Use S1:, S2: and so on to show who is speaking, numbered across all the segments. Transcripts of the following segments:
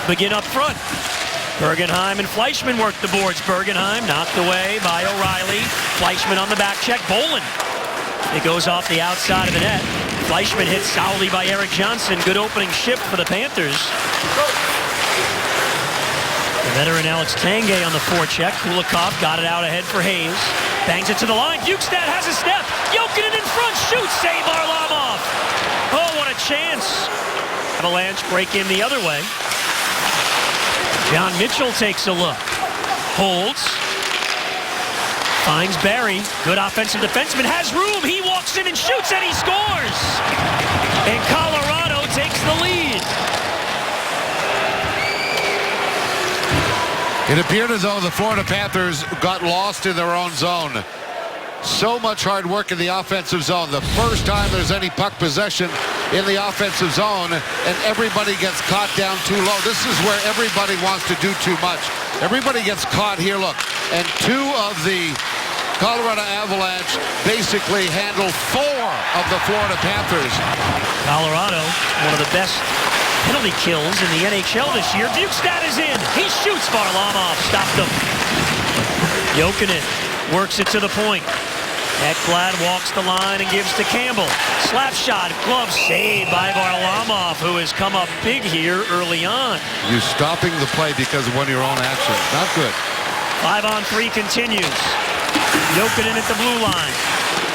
S1: begin up front. Bergenheim and Fleischman work the boards. Bergenheim knocked away by O'Reilly. Fleischman on the back check. Bolin. It goes off the outside of the net. Fleischman hit solidly by Erik Johnson. Good opening shift for the Panthers. The veteran Alex Tanguay on the forecheck. Kulikov got it out ahead for Hayes. Bangs it to the line. Bjugstad has a step. Jokinen in front. Shoots. Save Varlamov. Oh, what a chance. Avalanche break in the other way. John Mitchell takes a look. Holds. Finds Barry. Good offensive defenseman. Has room. He walks in and shoots, and he scores. And Colorado takes the lead.
S2: It appeared as though the Florida Panthers got lost in their own zone. So much hard work in the offensive zone. The first time there's any puck possession in the offensive zone, and everybody gets caught down too low. This is where everybody wants to do too much. Everybody gets caught here, look. And two of the Colorado Avalanche basically handle four of the Florida Panthers.
S1: Colorado, one of the best penalty kills in the NHL this year. Bjugstad is in. He shoots. Varlamov stopped him. Jokinen works it to the point. Ekblad walks the line and gives to Campbell. Slap shot, glove saved by Varlamov, who has come up big here early on.
S2: You're stopping the play because of one of your own actions. Not good.
S1: 5-on-3 continues. Jokinen at the blue line.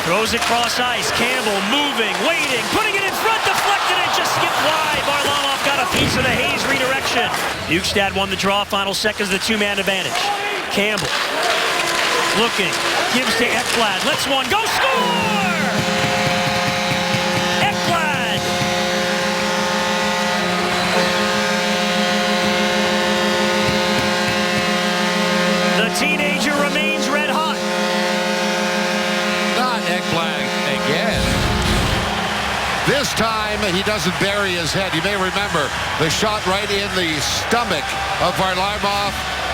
S1: Throws it cross ice. Campbell moving, waiting, putting it in front, deflected it, just skipped wide. Varlamov got a piece of the Hayes redirection. Bjugstad won the draw, final seconds, the two-man advantage. Campbell looking, gives to Ekblad, lets one go, score! Ekblad! The teenager remains red hot.
S2: Not Ekblad again. This time he doesn't bury his head. You may remember the shot right in the stomach of Varlamov.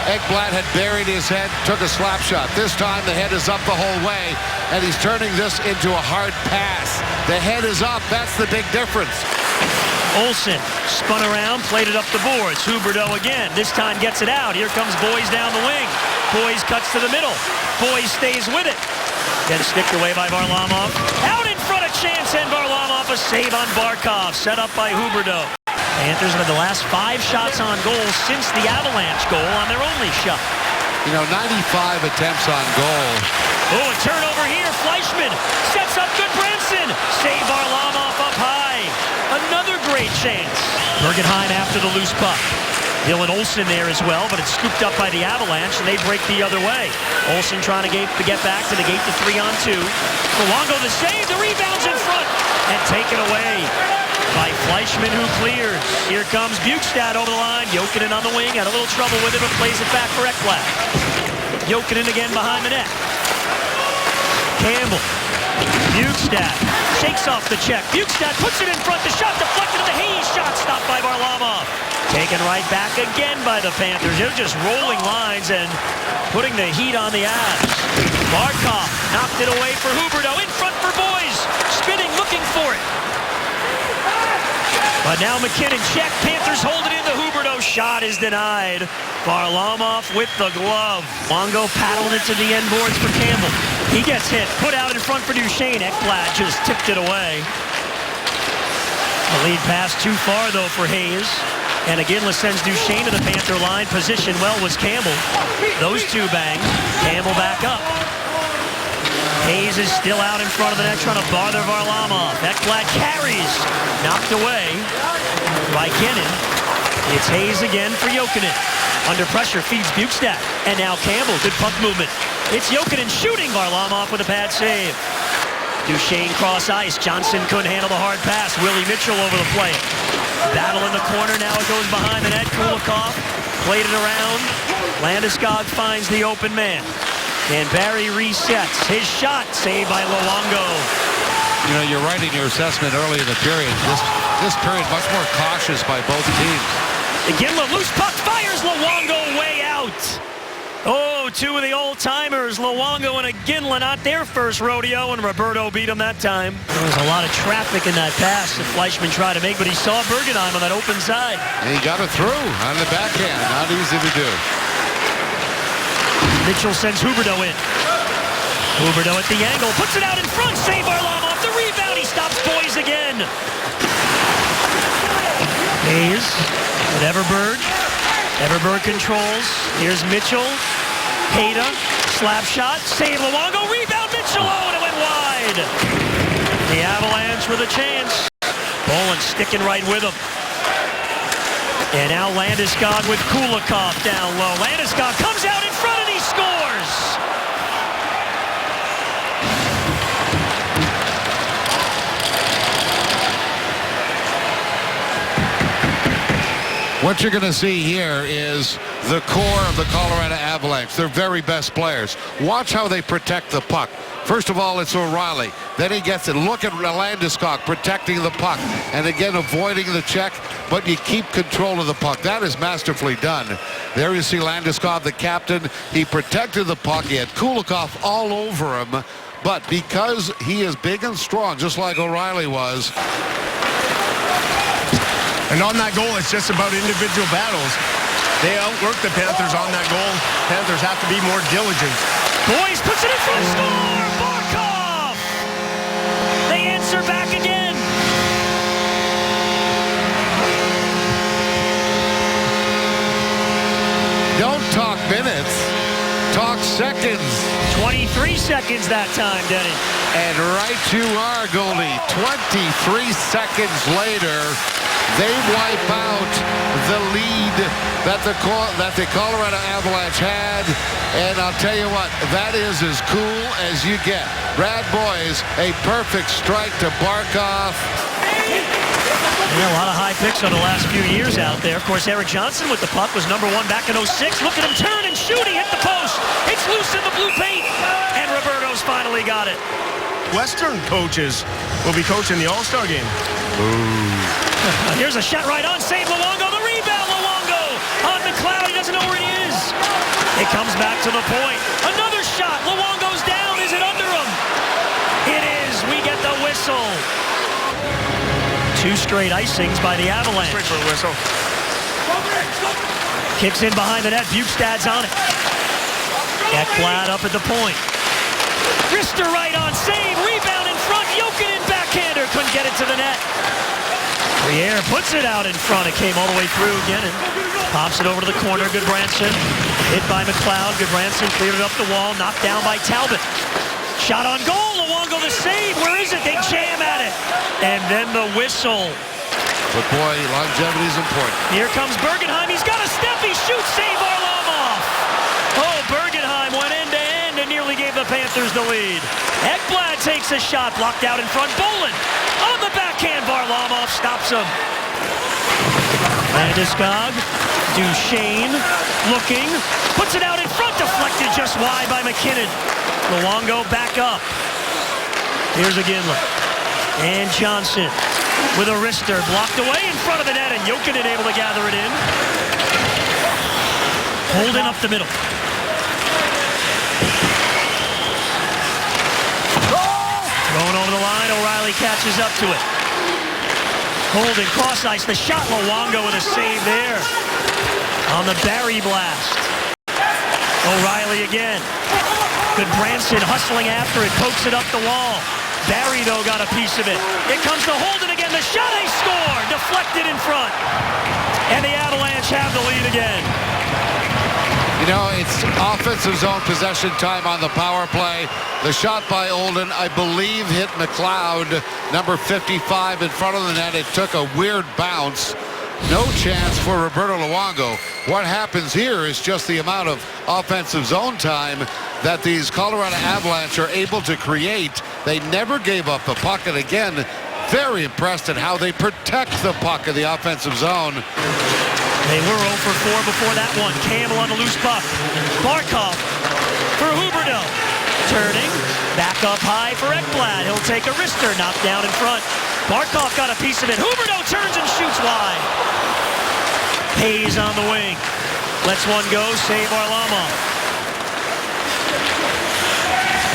S2: Ekblad had buried his head, took a slap shot. This time the head is up the whole way, and he's turning this into a hard pass. The head is up. That's the big difference.
S1: Olsen spun around, played it up the boards. Huberdeau again. This time gets it out. Here comes Boyes down the wing. Boyes cuts to the middle. Boyes stays with it. Then sticked away by Varlamov. Out in front of Chance, and Varlamov a save on Barkov. Set up by Huberdeau. Panthers have had the last 5 shots on goal since the Avalanche goal on their only shot.
S2: You know, 95 attempts on goal.
S1: Oh, a turnover here. Fleischman sets up Goodbranson. Save Varlamov up high. Another great chance. Bergenheim after the loose puck. Dylan Olsen there as well, but it's scooped up by the Avalanche, and they break the other way. Olsen trying to get back to negate the 3-on-2. Luongo the save. The rebound's in front and taken away by Fleischman, who clears. Here comes Bjugstad over the line. Jokinen on the wing. Had a little trouble with it, but plays it back for Ekblad. Jokinen again behind the net. Campbell. Bjugstad shakes off the check. Bjugstad puts it in front. The shot deflected to the Hayes. Shot stopped by Varlamov. Taken right back again by the Panthers. They're just rolling lines and putting the heat on the Avs. Barkov knocked it away for Huberdeau. In front for Boyes. Spinning, looking for it. But now McKinnon check. Panthers hold it in. The Huberdeau shot is denied. Varlamov with the glove. Luongo paddled it to the end boards for Campbell. He gets hit. Put out in front for Duchesne. Ekblad just tipped it away. The lead pass too far, though, for Hayes. And again, sends Duchesne to the Panther line. Position well was Campbell. Those two bang. Campbell back up. Hayes is still out in front of the net trying to bother Varlamov. Ekblad carries. Knocked away by Kennan. It's Hayes again for Jokinen. Under pressure, feeds Bjugstad. And now Campbell. Good puck movement. It's Jokinen shooting. Varlamov with a bad save. Duchesne cross ice. Johnson couldn't handle the hard pass. Willie Mitchell over the play. Battle in the corner. Now it goes behind the net. Kulikov played it around. Landeskog finds the open man. And Barry resets. His shot saved by Luongo.
S2: You know, you're right in your assessment early in the period. This period much more cautious by both teams.
S1: Again, the loose puck fires. Luongo way out. Oh, two of the old-timers, Luongo and Iginla, not their first rodeo, and Roberto beat him that time. There was a lot of traffic in that pass that Fleischmann tried to make, but he saw Bergenheim on that open side.
S2: And he got it through on the backhand. Not easy to do.
S1: Mitchell sends Huberdeau in. Huberdeau at the angle, puts it out in front, save Varlamov, the rebound, he stops Boys again. Hayes with Everberg. Everberg controls. Here's Mitchell. Hayda, slap shot, save Luongo, rebound Mitchell, and it went wide. The Avalanche with a chance. Bolin sticking right with him. And now Landeskog with Kulikov down low. Landeskog comes out in front and he scores.
S2: What you're going to see here is the core of the Colorado Avalanche, their very best players. Watch how they protect the puck. First of all, it's O'Reilly. Then he gets it. Look at Landeskog protecting the puck. And again, avoiding the check, but you keep control of the puck. That is masterfully done. There you see Landeskog, the captain. He protected the puck. He had Kulikov all over him. But because he is big and strong, just like O'Reilly was.
S3: And on that goal, it's just about individual battles. They outwork the Panthers on that goal. Panthers have to be more diligent.
S1: Boys puts it in front, score! Barkov! They answer back again.
S2: Don't talk minutes, talk seconds.
S1: 23 seconds that time, Denny.
S2: And right you are, goalie. 23 seconds later, they wipe out the lead that the Colorado Avalanche had. And I'll tell you what, that is as cool as you get. Brad Boyes, a perfect strike to Barkov.
S1: Yeah, a lot of high picks on the last few years out there. Of course, Eric Johnson with the puck was #1 back in 06. Look at him turn and shoot. He hit the post. It's loose in the blue paint. And Roberto's finally got it.
S3: Western coaches will be coaching the All-Star game.
S1: Here's a shot right on. Save Luongo. The rebound, Luongo. On McLeod. He doesn't know where he is. It comes back to the point. Another shot. Luongo's down. Is it under him? It is. We get the whistle. 2 straight icings by the Avalanche.
S3: Straight for a whistle.
S1: Kicks in behind the net. Bukestad's on it. Ekblad up at the point. Rister right on. Save. Rebound in front. Jokinen backhander. Couldn't get it to the net. Briere puts it out in front. It came all the way through again and pops it over to the corner. Goodbranson hit by McLeod. Goodbranson cleared it up the wall. Knocked down by Talbot. Shot on goal. Luongo the save. Where is it? They jam at it. And then the whistle.
S2: But boy, longevity is important.
S1: Here comes Bergenheim. He's got a step. He shoots. Save Varlamov. Oh, Bergenheim went end to end and nearly gave the Panthers the lead. Ekblad takes a shot. Blocked out in front. Bolin on the backhand. Varlamov stops him. Landeskog. Duchesne looking. Puts it out in front. Deflected just wide by McKinnon. Luongo back up. Here's Iginla. And Johnson with a wrister. Blocked away in front of the net. And Jokinen able to gather it in. Holden up the middle. Thrown over the line. O'Reilly catches up to it. Holden cross ice. The shot. Luongo with a save there. On the Barry blast. O'Reilly again. Goodbranson hustling after it. Pokes it up the wall. Barry, though, got a piece of it. It comes to Holden again. The shot, they score. Deflected in front. And the Avalanche have the lead again.
S2: You know, it's offensive zone possession time on the power play. The shot by Holden, I believe, hit McLeod, number 55, in front of the net. It took a weird bounce. No chance for Roberto Luongo. What happens here is just the amount of offensive zone time that these Colorado Avalanche are able to create. They never gave up the puck, and again, very impressed at how they protect the puck in the offensive zone.
S1: They were 0 for 4 before that one. Campbell on the loose puck. Barkov for Huberdeau. Turning, back up high for Ekblad. He'll take a wrister, knocked down in front. Barkov got a piece of it. Huberdeau turns and shoots wide. Hayes on the wing. Lets one go, save Varlamov.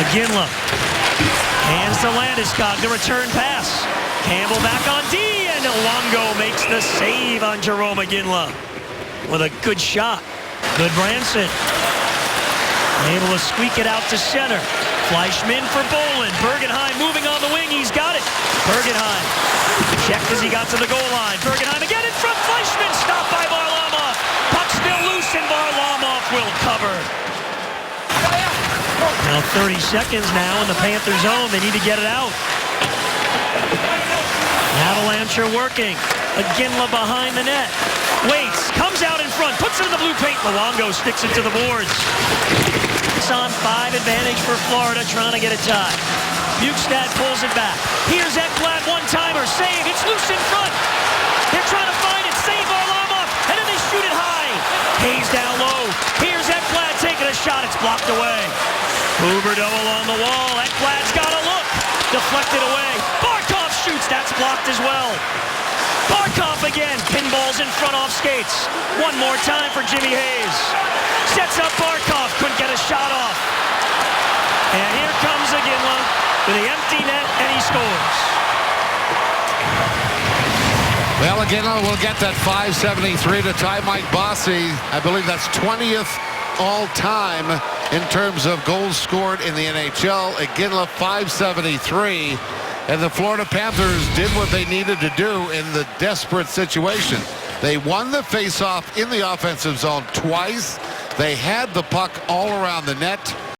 S1: Iginla hands to Landeskog, the return pass. Campbell back on D, and Luongo makes the save on Jarome Iginla with a good shot. Good Branson. Able to squeak it out to center. Fleischmann for Bolin. Bergenheim moving on the wing. He's got it. Bergenheim checked as he got to the goal line. Bergenheim again in front. Fleischmann stopped by Varlamov. Puck still loose, and Varlamov will cover. Now 30 seconds now in the Panther zone. They need to get it out. Avalanche are working. Iginla behind the net. Waits, comes out in front, puts it in the blue paint. Luongo sticks it to the boards. It's on 5 advantage for Florida, trying to get a tie. Bukestad pulls it back. Here's Ekblad, one-timer, save. It's loose in front. They're trying to find it. Save Varlamov, and then they shoot it high. Hayes down low. Here's Ekblad taking a shot. It's blocked away. Huberdeau along the wall. Ekblad's got a look. Deflected away. Barkov shoots. That's blocked as well. Barkov again. Pinballs in front off skates. One more time for Jimmy Hayes. Sets up Barkov. Couldn't get a shot off. And here comes Iginla with the empty net, and he scores.
S2: Well, Iginla will get that 573 to tie Mike Bossy. I believe that's 20th all-time in terms of goals scored in the NHL. Iginla 573. And the Florida Panthers did what they needed to do in the desperate situation. They won the faceoff in the offensive zone twice. They had the puck all around the net.